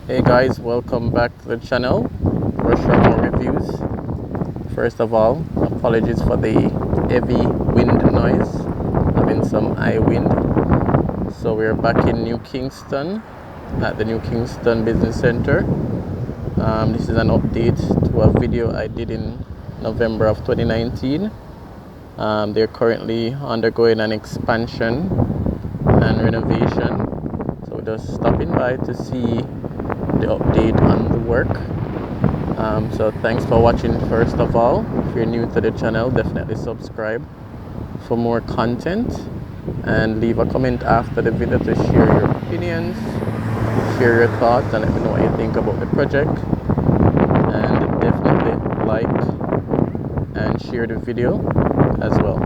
Hey guys, welcome back to the channel. Roshain Reviews. First of all, apologies for the heavy wind noise. Having some high wind. So we're back in New Kingston at the New Kingston Business Center. This is an update to a video I did in November of 2019. They're currently undergoing an expansion and renovation. So just stopping by to see the update on the work. So thanks for watching. First of all, if you're new to the channel, definitely subscribe for more content and leave a comment after the video to share your opinions, share your thoughts, and let me know what you think about the project. And definitely like and share the video as well.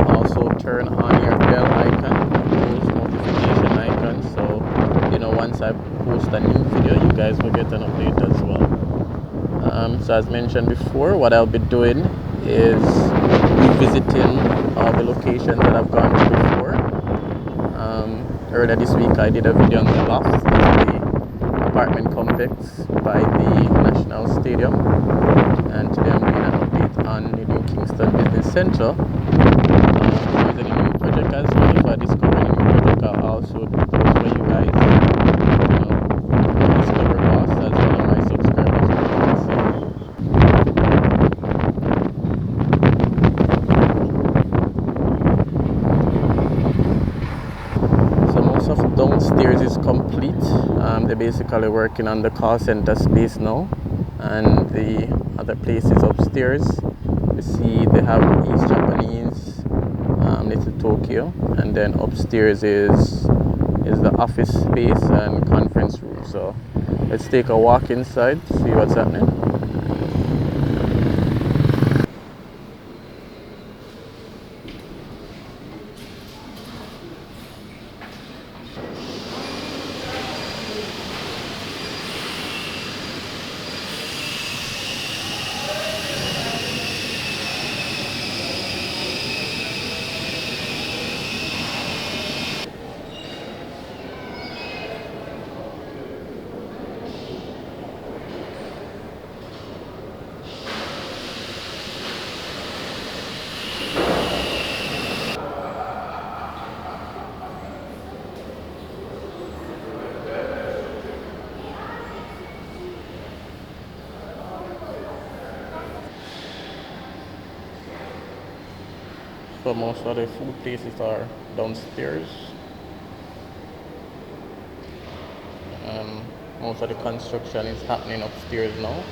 Also turn on your bell icon, post notification icon, so you know once I post a new video you guys will get an update as well. So as mentioned before, what I'll be doing is revisiting all the locations that I've gone to before. Earlier this week I did a video on the Loft, the apartment complex by the National Stadium, and today I'm doing an update on the New Kingston Business Center. If there's any new project as well, if I discover any new project, I'll also post for you guys. Discover us as one of my subscribers. So most of downstairs is complete. They're basically working on the call center space now, and the other places upstairs. You see they have East Japanese, Little Tokyo, and then upstairs is the office space and conference room. So let's take a walk inside to see what's happening. So most of the food places are downstairs. Most of the construction is happening upstairs now.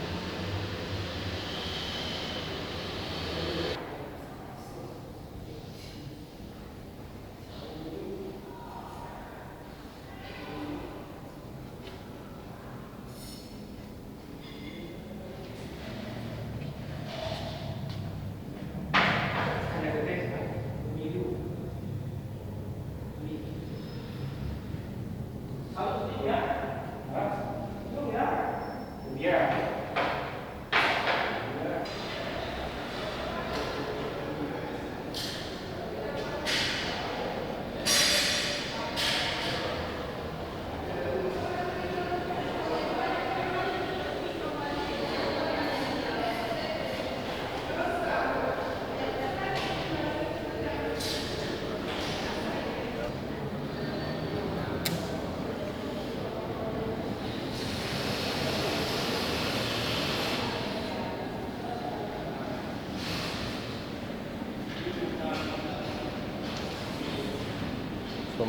So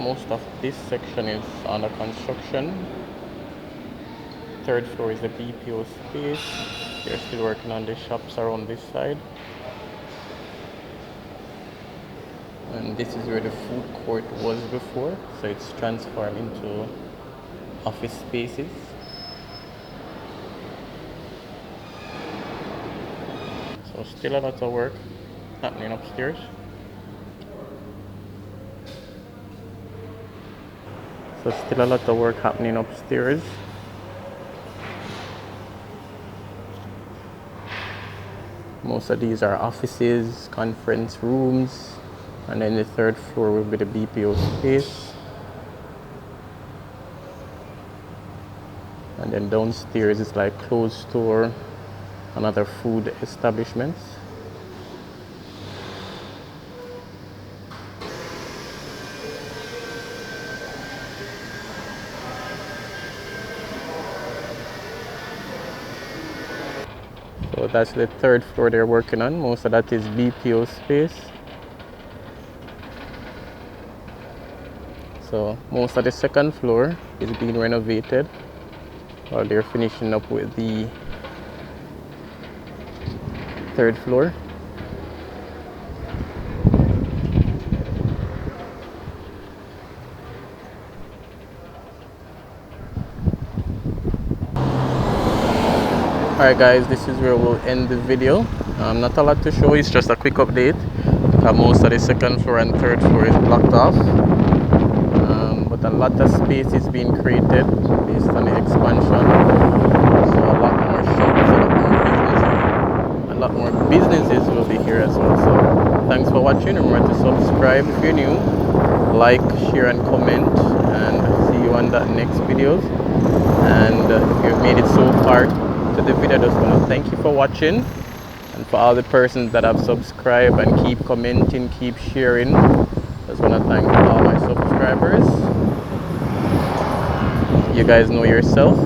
most of this section is under construction. Third floor is the BPO space. They're still working on the shops around this side. And this is where the food court was before, so it's transformed into office spaces. So still a lot of work happening upstairs. So still a lot of work happening upstairs. Most of these are offices, conference rooms, and then the third floor will be the BPO space. and then downstairs is like clothes store and other food establishments. So that's the third floor they're working on. Most of that is BPO space. So most of the second floor is being renovated while they're finishing up with the third floor. Alright guys, this is where we'll end the video. Not a lot to show, it's just a quick update. Most of the second floor and third floor is blocked off. But a lot of space is being created based on the expansion. So a lot more shops, a lot more businesses will be here as well. So thanks for watching. Remember to subscribe if you're new, like, share and comment, and see you on that next videos. And if you've made it so far to the video, I just want to thank you for watching, and for all the persons that have subscribed and keep commenting, keep sharing. I just want to thank all my subscribers. You guys know yourself.